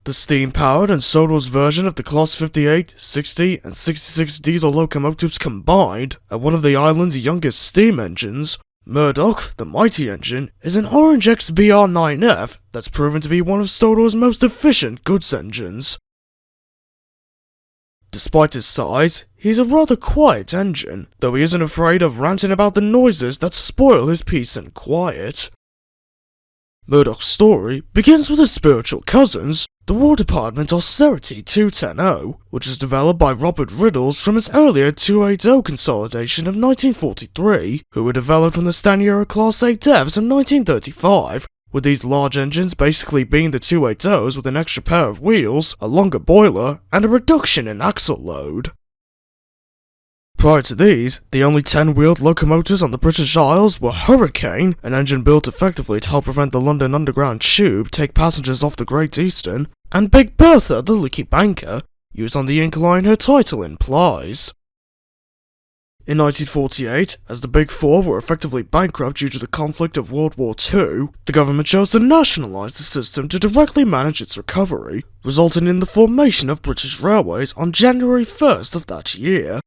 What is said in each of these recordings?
The steam-powered and Sodor's version of the Class 58, 60, and 66 diesel locomotives combined are one of the island's youngest steam engines. Murdoch The Mighty Engine is an orange XBR9F that's proven to be one of Sodor's most efficient goods engines. Despite his size, he's a rather quiet engine, though he isn't afraid of ranting about the noises that spoil his peace and quiet. Murdoch's story begins with his spiritual cousins, the War Department Austerity 210, which was developed by Robert Riddles from his earlier 280 consolidation of 1943, who were developed from the Staniera Class 8 devs in 1935, with these large engines basically being the 280s with an extra pair of wheels, a longer boiler, and a reduction in axle load. Prior to these, the only 10-wheeled locomotives on the British Isles were Hurricane, an engine built effectively to help prevent the London Underground Tube take passengers off the Great Eastern, and Big Bertha, the leaky banker, used on the incline her title implies. In 1948, as the Big Four were effectively bankrupt due to the conflict of World War II, the government chose to nationalise the system to directly manage its recovery, resulting in the formation of British Railways on January 1st of that year.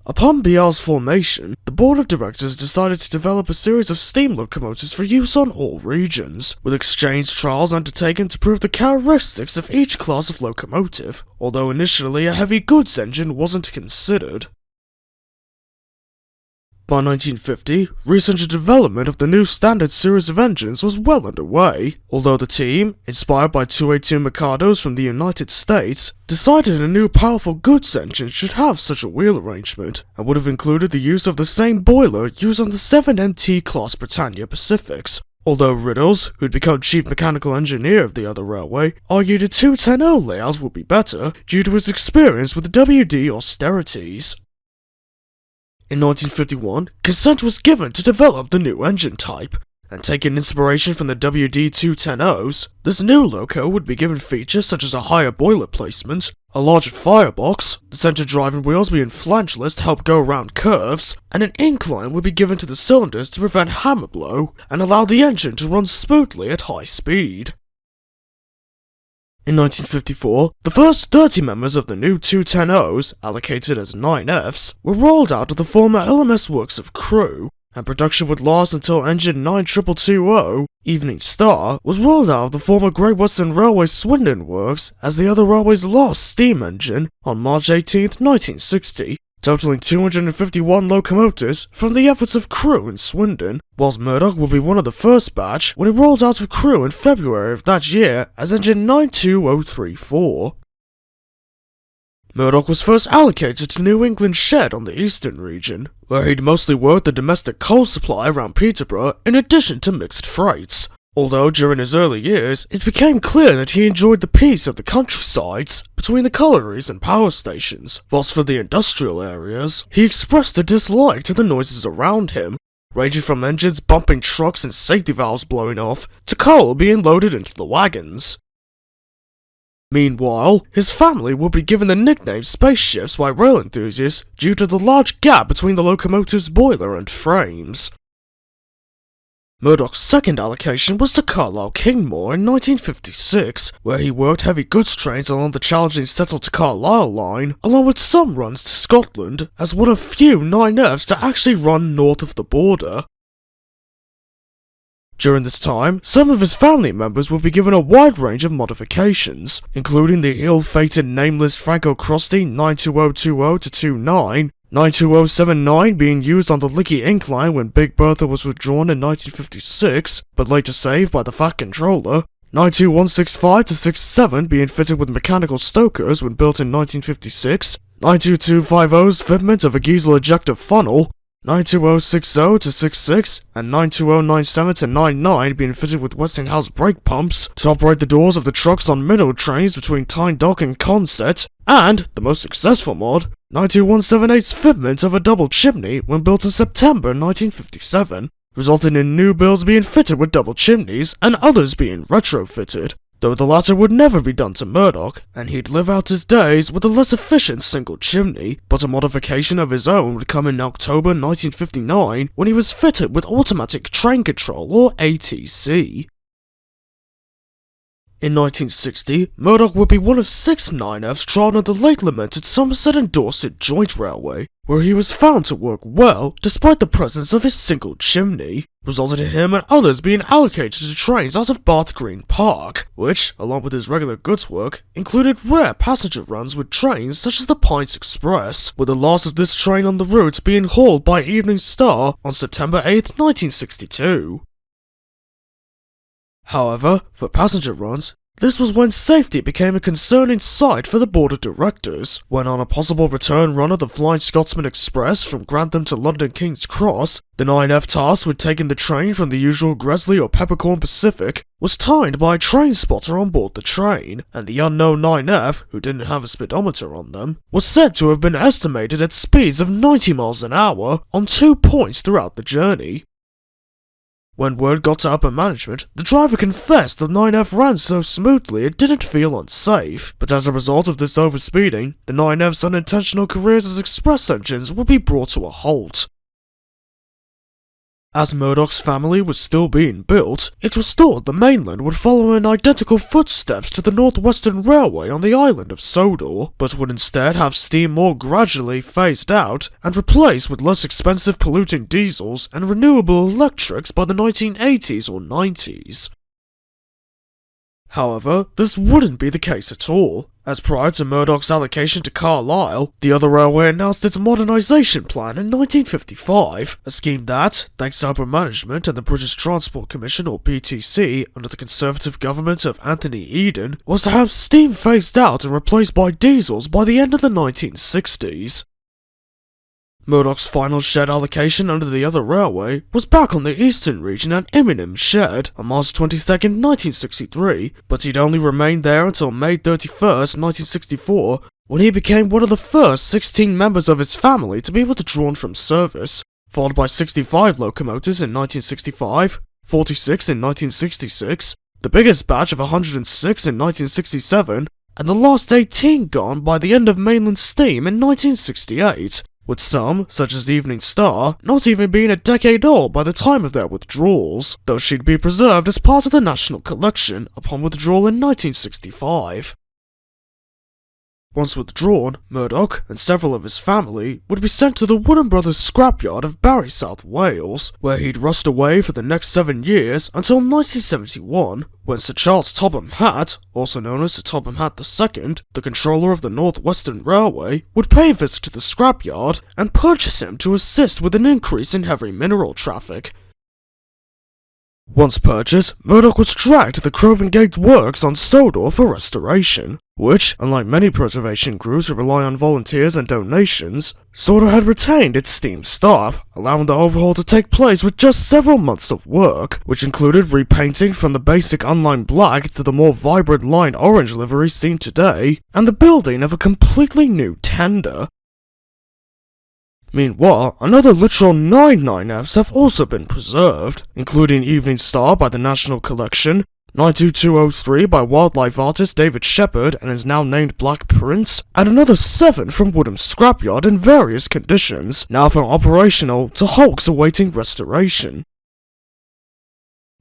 Upon BR's formation, the board of directors decided to develop a series of steam locomotives for use on all regions, with exchange trials undertaken to prove the characteristics of each class of locomotive, although initially a heavy goods engine wasn't considered. By 1950, research and development of the new standard series of engines was well underway, although the team, inspired by 282 Mikados from the United States, decided a new powerful goods engine should have such a wheel arrangement, and would have included the use of the same boiler used on the 7MT class Britannia Pacifics, although Riddles, who'd become chief mechanical engineer of the other railway, argued a 210 layout would be better due to his experience with the WD austerities. In 1951, consent was given to develop the new engine type, and taking inspiration from the WD-210s, this new loco would be given features such as a higher boiler placement, a larger firebox, the center driving wheels being flanchless to help go around curves, and an incline would be given to the cylinders to prevent hammer blow and allow the engine to run smoothly at high speed. In 1954, the first 30 members of the new 210s, allocated as 9Fs, were rolled out of the former LMS works of Crewe, and production would last until engine 9220, Evening Star, was rolled out of the former Great Western Railway Swindon works as the other railway's last steam engine on March 18, 1960, totaling 251 locomotives from the efforts of Crewe and Swindon, whilst Murdoch will be one of the first batch when it rolled out of Crewe in February of that year as engine 92034. Murdoch was first allocated to New England Shed on the eastern region, where he'd mostly worked the domestic coal supply around Peterborough in addition to mixed freights. Although during his early years, it became clear that he enjoyed the peace of the countrysides between the collieries and power stations, whilst for the industrial areas, he expressed a dislike to the noises around him, ranging from engines bumping trucks and safety valves blowing off, to coal being loaded into the wagons. Meanwhile, his family would be given the nickname spaceships by rail enthusiasts due to the large gap between the locomotive's boiler and frames. Murdoch's second allocation was to Carlisle Kingmore in 1956, where he worked heavy goods trains along the challenging Settle to Carlisle line, along with some runs to Scotland, as one of few 9Fs to actually run north of the border. During this time, some of his family members would be given a wide range of modifications, including the ill-fated nameless Franco-Crusty 92020-29, 92079 being used on the Licky Incline when Big Bertha was withdrawn in 1956, but later saved by the Fat Controller, 92165-67 being fitted with mechanical stokers when built in 1956, 92250's fitment of a Giesel ejector funnel, 92060-66, and 92097-99 being fitted with Westinghouse brake pumps to operate the doors of the trucks on minnow trains between Tyne Dock and Consett, and, the most successful mod, 92178's fitment of a double chimney when built in September 1957, resulting in new builds being fitted with double chimneys and others being retrofitted, though the latter would never be done to Murdoch, and he'd live out his days with a less efficient single chimney, but a modification of his own would come in October 1959 when he was fitted with automatic train control or ATC. In 1960, Murdoch would be one of 6 9Fs trialled on the late-lamented Somerset and Dorset Joint Railway, where he was found to work well despite the presence of his single chimney, resulting in him and others being allocated to trains out of Bath Green Park, which, along with his regular goods work, included rare passenger runs with trains such as the Pines Express, with the last of this train on the route being hauled by Evening Star on September 8, 1962. However, for passenger runs, this was when safety became a concerning sight for the board of directors, when on a possible return run of the Flying Scotsman Express from Grantham to London King's Cross, the 9F tasked with taking the train from the usual Gresley or Peppercorn Pacific was timed by a train spotter on board the train, and the unknown 9F, who didn't have a speedometer on them, was said to have been estimated at speeds of 90 miles an hour on 2 points throughout the journey. When word got to upper management, the driver confessed the 9F ran so smoothly it didn't feel unsafe, but as a result of this overspeeding, the 9F's unintentional careers as express engines would be brought to a halt. As Murdoch's family was still being built, it was thought the Mainland would follow in identical footsteps to the North Western Railway on the island of Sodor, but would instead have steam more gradually phased out and replaced with less expensive polluting diesels and renewable electrics by the 1980s or 90s. However, this wouldn't be the case at all, as prior to Murdoch's allocation to Carlisle, the other railway announced its modernisation plan in 1955, a scheme that, thanks to upper management and the British Transport Commission or BTC under the Conservative government of Anthony Eden, was to have steam phased out and replaced by diesels by the end of the 1960s. Murdoch's final shed allocation under the other railway was back on the eastern region at Immingham Shed on March 22, 1963, but he'd only remained there until May 31, 1964, when he became one of the first 16 members of his family to be withdrawn from service, followed by 65 locomotives in 1965, 46 in 1966, the biggest batch of 106 in 1967, and the last 18 gone by the end of Mainland Steam in 1968. With some, such as the Evening Star, not even being a decade old by the time of their withdrawals, though she'd be preserved as part of the National Collection upon withdrawal in 1965. Once withdrawn, Murdoch and several of his family would be sent to the Wooden Brothers scrapyard of Barry, South Wales, where he'd rust away for the next 7 years until 1971, when Sir Charles Topham Hatt, also known as Sir Topham Hatt II, the controller of the North Western Railway, would pay a visit to the scrapyard and purchase him to assist with an increase in heavy mineral traffic. Once purchased, Murdoch was dragged to the Craven Gate Works on Sodor for restoration, which, unlike many preservation groups who rely on volunteers and donations, Sodor had retained its steam staff, allowing the overhaul to take place with just several months of work, which included repainting from the basic unlined black to the more vibrant lined orange livery seen today, and the building of a completely new tender. Meanwhile, another literal 9 9Fs have also been preserved, including Evening Star by the National Collection, 92203 by wildlife artist David Shepherd and is now named Black Prince, and another 7 from Woodham Scrapyard in various conditions, now from operational to hulks awaiting restoration.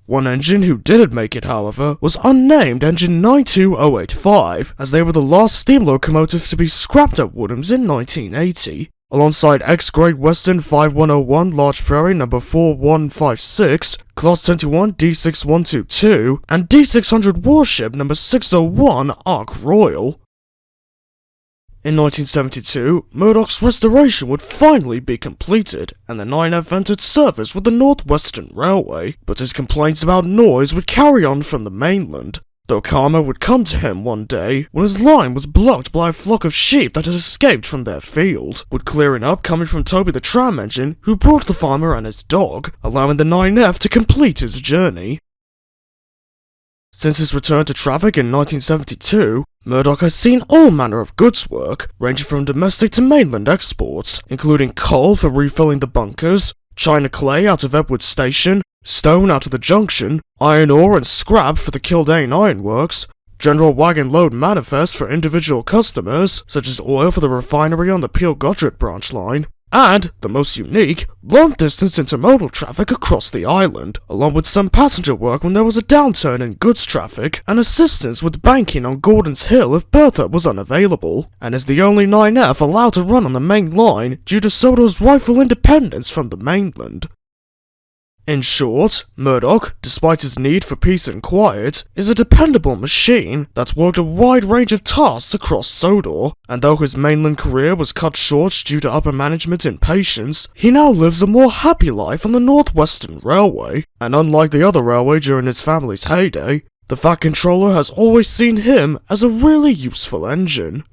One engine who didn't make it, however, was unnamed engine 92085, as they were the last steam locomotive to be scrapped at Woodham's in 1980. Alongside X-Great Western 5101 Large Prairie number 4156, Class 21 D6122, and D600 Warship number 601 Ark Royal. In 1972, Murdoch's restoration would finally be completed, and the 9F entered service with the North Western Railway, but his complaints about noise would carry on from the mainland, though karma would come to him one day when his line was blocked by a flock of sheep that had escaped from their field, with clearing up coming from Toby the tram engine, who brought the farmer and his dog, allowing the 9F to complete his journey. Since his return to traffic in 1972, Murdoch has seen all manner of goods work, ranging from domestic to mainland exports, including coal for refilling the bunkers, China clay out of Epwood Station, stone out of the junction, iron ore and scrap for the Kildane Ironworks, general wagon load manifest for individual customers, such as oil for the refinery on the Peel Godred branch line, and, the most unique, long-distance intermodal traffic across the island, along with some passenger work when there was a downturn in goods traffic, and assistance with banking on Gordon's Hill if Bertha was unavailable, and is the only 9F allowed to run on the main line due to Sodor's rightful independence from the mainland. In short, Murdoch, despite his need for peace and quiet, is a dependable machine that's worked a wide range of tasks across Sodor, and though his mainland career was cut short due to upper management impatience, he now lives a more happy life on the Northwestern Railway, and unlike the other railway during his family's heyday, the Fat Controller has always seen him as a really useful engine.